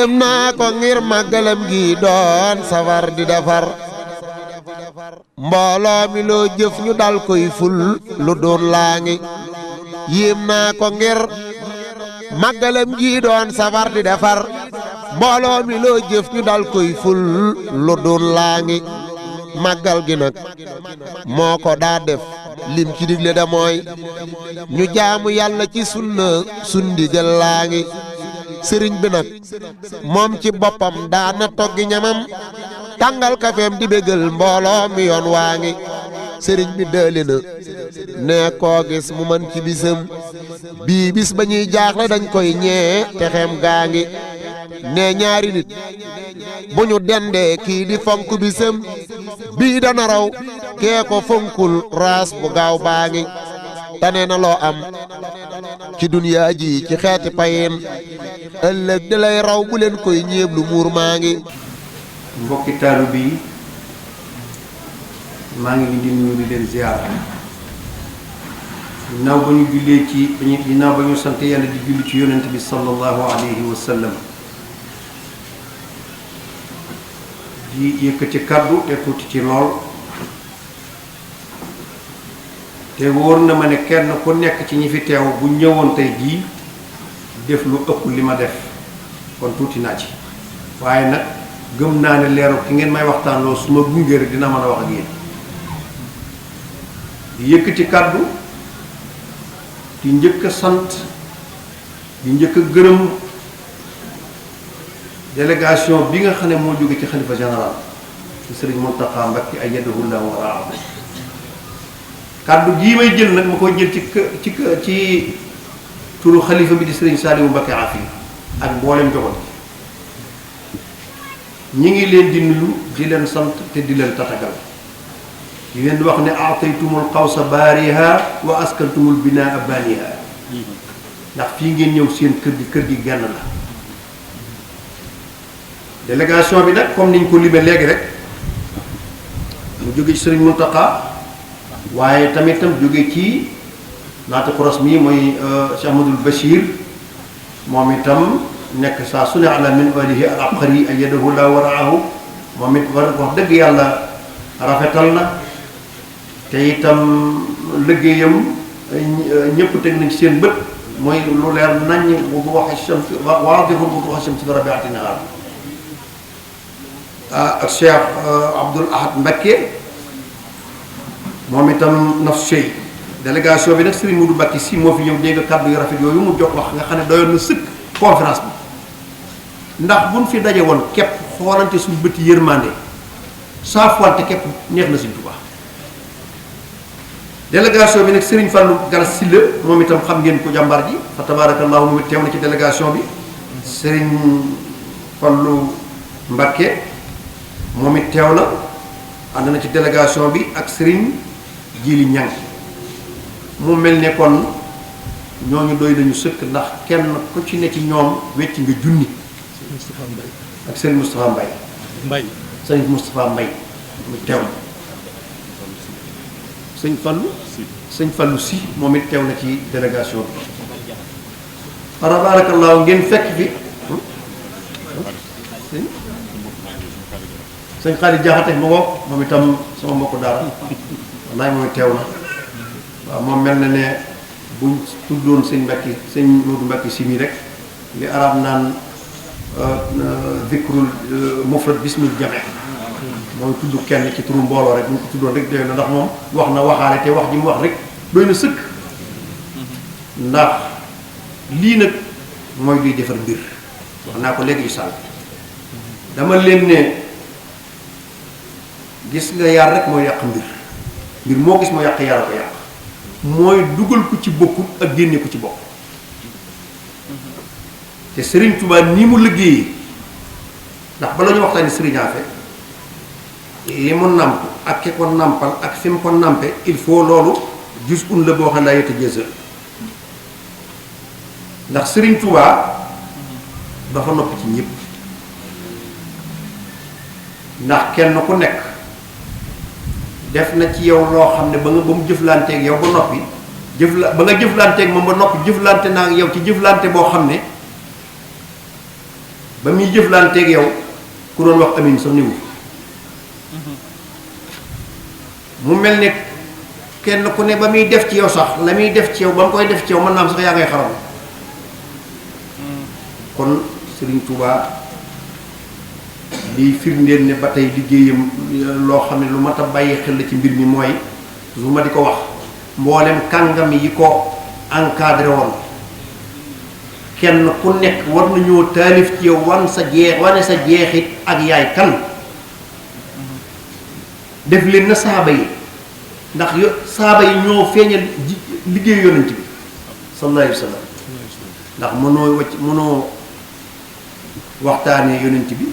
yéem naa ko ngir màggalam gi doon safar di defar mbooloo mi loo jëf ñu dal koy ful lu doon laa ngi yéem naa ko ngir màggalam gi doon safar di defar mbooloo mi loo jëf ñu dal koy ful lu doon laa ngi màggal gi nag moo ko daa def lim ci digle da mooy ñu jaamu yàlla ci sunna sundigal laa ngi sëriñ bi nag moom ci boppam daana toggi ñamam tàngal kafeem di bégal mbooloo mi yoon waa ngi sëriñ bi dëli na ne koo gis mu man ci bisam bii bis ba ñuy jaaxle dañ koy ñee te xem gaa ngi ne ñaari nit bu ñu dendee kii di fonk bisam bii dana raw kee ko fonkul raas bu gaaw baa ngi tane na loo am ci duniyaa ji ci xeeti payin ëllëg di lay raw bu leen koy ñeeblu muur maa ngi mbokki taalu bi maa ngi di nuyu di leen ziar ginnaaw ba ñu jullee ci ginnaaw ba ñu sant yàlla di julli ci yonent bi sallallahu alayhi wa sallam di yëkkati kaddu te tuuti ci lool te wóor na ma ne kenn ku nekk ci ñi fi teew bu ñëwoon tey jii def lu ëpp li ma def kon tuuti naa ci waaye nag gëm naa ne leeru ki ngeen may waxtaan loolu su ma gungee rek dina mën a wax ak yéen di yëkkati kaddu di njëkk a sant di njëkk a gërëm délégation bi nga xam ne moo jóge ci xalifa général ci Sëriñ Mountakha Mbacké ayyadahu Allahu wa ra'ahu kaddu gii may jël nag ma koy jël ci turu xalifa bi di Sëriñ Saliou Mbacké Afi ak mboolem njaboot ñi ngi leen di nuyu di leen sant te di leen tatagal di leen wax ne aataytumul xawsa baariha wa askantumul binaa baaniha ndax fii ngeen ñëw seen kër gi genn la délégation bi nag comme niñ ko limee léegi rek mu jóge ci Sëriñ Mountakha waaye tamit tam jóge ci naata xoros mi mooy Cheikh Ahmadul Bachir moom itam nekk saa su ne ala min walihi al abqari ayyadahu la wa ra'ahu moom it war wax dëgg yàlla rafetal na te itam liggéeyam ñëpp teg nañ ci seen bët mooy lu leer naññ bu wax shams waadihun bu wax shams fi rabi'ati nahar ak Cheikh Abdoul Ahad Mbacké moom itam naf sey délégation bi nag Serigne Modou Mbacké si moo fi ñëw dégg nga kàddu yu rafet yooyu mu jox wax nga xam ne doyoon na sëkk conférence bi ndax buñ fi daje woon képp xoolante suñu bëti yërmande saafuwante képp neex na Sëriñ Tuubaa délégation bi nag Serigne Fallou Galas Sylla moom itam xam ngeen ko jàmbar ji fa tabarakallahu moom it teew na ci délégation bi Serigne Fallou Mbacké moom it teew na ànd na ci délégation bi ak Serigne Jili Ñang mu mel ne kon ñooñu doy nañu sëkk ndax kenn ku ci ne ci ñoom wecc nga junni ak Serigne Moustapha Mbaye Serigne Moustapha Mbaye mu teew na sëñ Fallou si moom it teew na ci délégation bi tabaarakallaahu ngeen fekk fi sëñ Xaalis Jaxate ma ngoog moom itam sama mbokku daara wallaay moom it teew na waaw moom mel na ne buñ tuddoon sëñ Modou Mbacké si mi rek li arab naan zikrul mufrad bismil jame mooy tudd kenn ci turu mbooloo rek bu ñu ko tuddoon rek doy na ndax moom wax na waxaale te wax ji mu wax rek doy na sëkk ndax lii nag mooy luy defar mbir wax naa ko léegi yu sàll dama leen ne gis nga yar rek mooy yàq mbir moo gis moo yàq yar ko yàq mooy dugal ko ci bokkut ak génne ko ci bokk te Serigne Touba ni mu liggéeyee ndax bala ñu waxtaani Serigne Afe li mu nàmp ak ki ko nàmpal ak fi mu ko nàmpe il faut loolu gis un la boo xam ne laa yetta jësal ndax Serigne Touba dafa noppi ci ñëpp ndax kenn ku nekk def na ci yow loo xam ne ba mu jëflanteeg yow ba noppi ba nga jëflanteeg moom ba noppi jëflante naa ak yow ci jëflante boo xam ne ba muy jëflanteeg yow ku doon wax amin sax niwu mu mel ne kenn ku ne ba muy def ci yow sax la muy def ci yow ba mu koy def ci yow mën naa am sax yaa ngay xaram kon Serigne Touba liy firndeel ne ba tey liggéeyam loo xam ne lu mat a bàyyi xel la ci mbir mi mooy lu ma di ko wax mboolem kàngam yi ko encadré woon kenn ku nekk war nañoo taalif ci yow wane sa jeexit ak yaay kan def leen na saaba yi ndax saaba yi ñoo feeñal liggéey yonent bi sallallahu alayhi wa sallam ndax mënoo waxtaanee yonent bi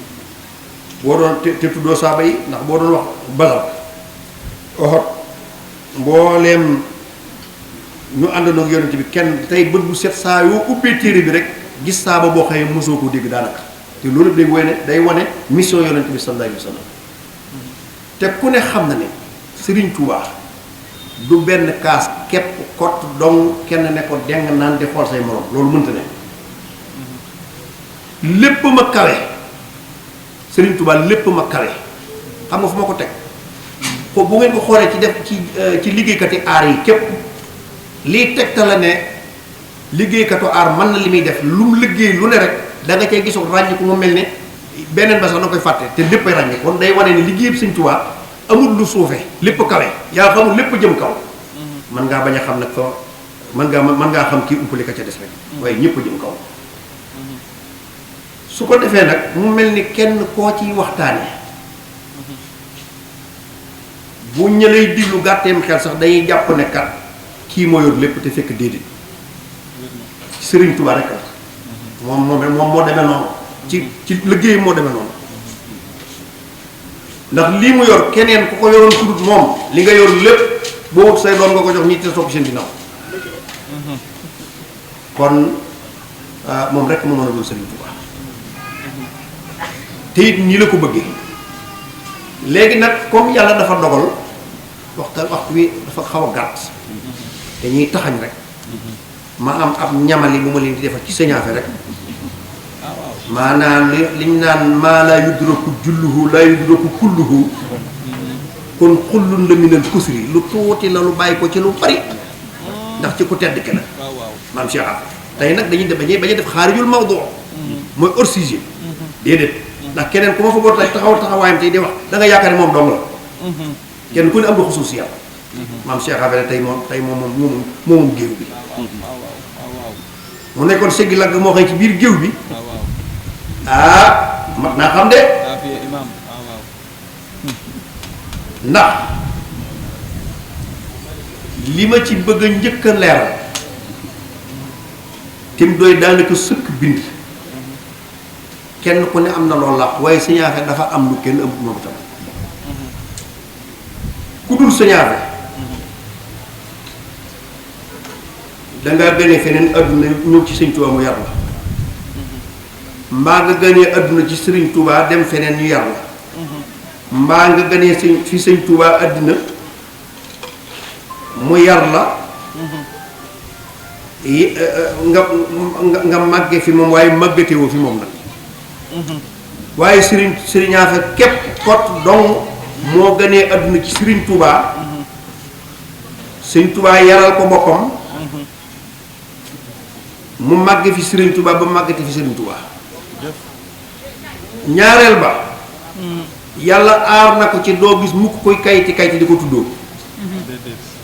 boo doon te tuddoo saaba yi ndax boo doon wax Badar Uhud mbooleem ñu àndandoo ak yonent bi kenn tey bët bu set saa yoo ubbee téere bi rek gis saaba boo xëyee mosoo koo dégg daanaka te loolu day wane mission yonent bi sallallahu alayhi wa sallam te ku ne xam na ne Serigne Touba du benn kaas képp kott dong kenn ne ko deng naan di xool say morom loolu mënta ne lépp ma kawe Serigne Touba lépp ma kawe xam nga fu ma ko teg ko bu ngeen ko xoolee ci def ci liggéeykati aar yi képp lii tegtale ne liggéeykatu aar mën na li muy def lu mu liggéey lu ne rek da nga cay gisul ràññi ko mu mel ne beneen ba sax na koy fàtte te léppay ràññi kon day wane ne liggéeyub Serigne Touba amul lu suufe lépp kawe yaa xamul lépp jëm kaw mën ngaa bañ a xam nag fa mën ngaa xam kii uppali ka ca des rek waaye ñëpp jëm kaw su ko defee nag mu mel ni kenn koo ciy waxtaane bu ñëlay diglu gàtteem xel sax dañuy jàpp ne kat kii moo yor lépp te fekk déedéet Serigne Touba rek la moom moo demee noonu ci liggéey moo demee noonu ndax lii mu yor keneen ku ko yoroon sudut moom li nga yor lépp boo wut say doom nga ko jox ñi te topp seen ginnaaw kon moom rek mu mën a doon Serigne Touba te it nii la ko bëggee léegi nag comme yàlla dafa dogal waxtu wi dafa xaw a gàtt te ñuy taxañ rek ma am ab ñamali bu ma leen di defal ci sañaafe rek maanaam liñ naan maa laa yudraku julluhu laa yudraku kulluhu kon xullun la minal kusri lu tuuti la lu bàyyi ko ci lu bari ndax ci ku tedd ki la maam Cheikh Afia tey nag dañuy def xaarijul mawdu mooy hors sujet déedéet ndax keneen ku ma fa boo tey taxawaayam tey di wax da nga yaakaar ne moom dong la kenn ku ne am nga xusuus yàlla maam Cheikh Afia tey moom géew bi mu nekkoon seggi lagg moo xëy ci biir géew bi mat naa xam de ndax li ma ci bëgg a njëkk a leeral tim doy daanaka sëkk bind kenn ku ne am na loolu la waaye sañaafe dafa am lu kenn ëmb moom tam ku dul sañaafe dangaa gënee feneen adduna ñëw ci Sëñ Tuubaa mu yar la mbaa nga gënee adduna ci Sëriñ Tuubaa dem feneen ñu yar la mbaa nga gënee fi Sëñ Tuubaa adduna mu yar la nga màgge fi moom waaye màggatewoo fi moom nag waaye sëriñaafe képp kot dong moo gënee adduna ci Sëriñ Tuubaa Sëñ Tuubaa yaral ko boppam mu màgge fi Sëriñ Tuubaa ba màggate fi Sëriñ Tuubaa ñaareel ba yàlla aar na ko ci doo gis mukk koy kayti di ko tuddoo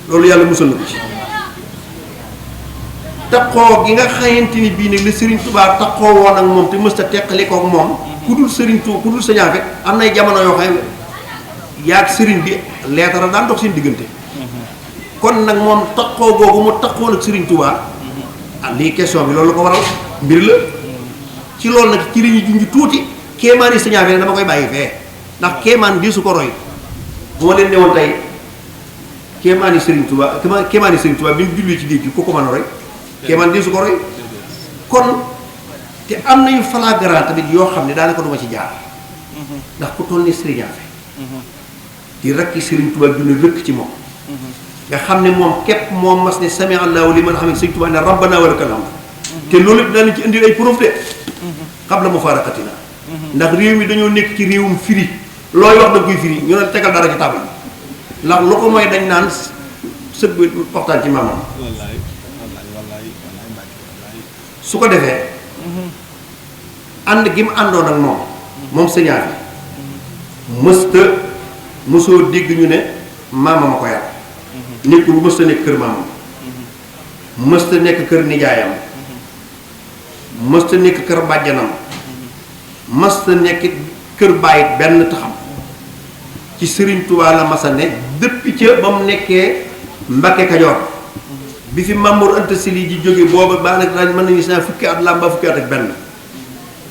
loolu yàlla musal na ko ci taxoo gi nga xayante ni bii nag la Sëriñ Tuubaa taxoo woon ak moom te mësta teqali ko ak moom ku dul Sëriñ Tuubaa ku dul sañaafe am nay jamono yoo xam yaag sëriñ bi leetara daan dox seen diggante kon nag moom taxoo googu mu taxoon ak Sëriñ Tuubaa lii question bi loolu la ko waral mbir la ci loolu nag ci li ñu junj tuuti kéemaan yi sañaafe ne dama koy bàyyi fee ndax kéemaan di su ko roy bu ma leen newoon tey kéemaan yi Sëriñ Tuubaa kéemaan yi Sëriñ Tuubaa bi mu jullee ci géej gi ku ko mën a roy kéemaan di su ko roy kon te am nañu flagrant tamit yoo xam ne daanaka duma ci jaar ndax ku toll ni sañaafe di rakki Sëriñ Tuubaa bi ne rëkk ci moom nga xam ne moom képp moom mas ne sami allahu liman hamid Sëñ Tuubaa ne rabbana wa lakal hamd te loolu it danañ ci indil ay preuve de qabla mufaraqatina ndax réew mi dañoo nekk ci réewum firi looy wax da koy firi ñu ne tegal dara ci table ndax lu ko mooy dañ naan sëg bi waxtaan ci maamam su ko defee ànd gi mu àndoon ak moom sëñaa bi mësoo dégg ñu ne maamam a ko yar nekkul mësta nekk kër maamam mësta nekk kër nijaayam mësta nekk kër bàjjanam mësta nekk kër bàyyit benn taxam ci Sëriñ Tuubaa la masa ne depuis ca ba mu nekkee Mbakke Kajoor bi fi Mamour Anta Sali ji jóge booba baa nag mën nañu saa fukki at la ba fukki at ak benn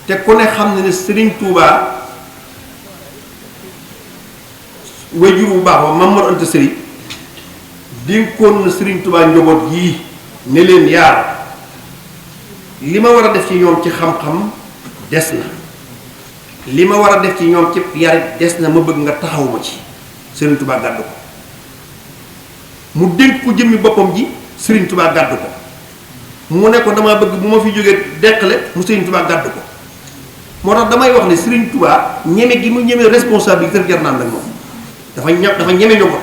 te ku ne xam ne ne Sëriñ Tuubaa wajur bu baax ba Mamour Anta Sali dénkoon na Sëriñ Tuubaa njaboot yii ne leen yaar li ma war a def ci ñoom ci xam-xam des na li ma war a def ci ñoom ci yarit des na ma bëgg nga taxaw ma ci Sëriñ Tuubaa gàddu ko mu dénk ko jëmmi boppam ji Sëriñ Tuubaa gàddu ko mu ne ko damaa bëgg bu ma fi jógee deqale mu Sëriñ Tuubaa gàddu ko moo tax damay wax ne Sëriñ Tuubaa ñeme gi mu ñeme responsabilité jar naan nag moom dafa ñeme ñoko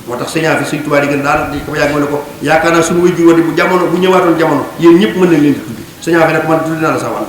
moo tax sëñaa fi Sëriñ Tuubaa di gën daal di ko yàgg ma ne ko yaakaar naa suñu wajur wa di bu ñëwaatoon jamono yéen ñëpp mën nañ leen di tuddi sëñaa fi nag man tuddi naa la sa wàll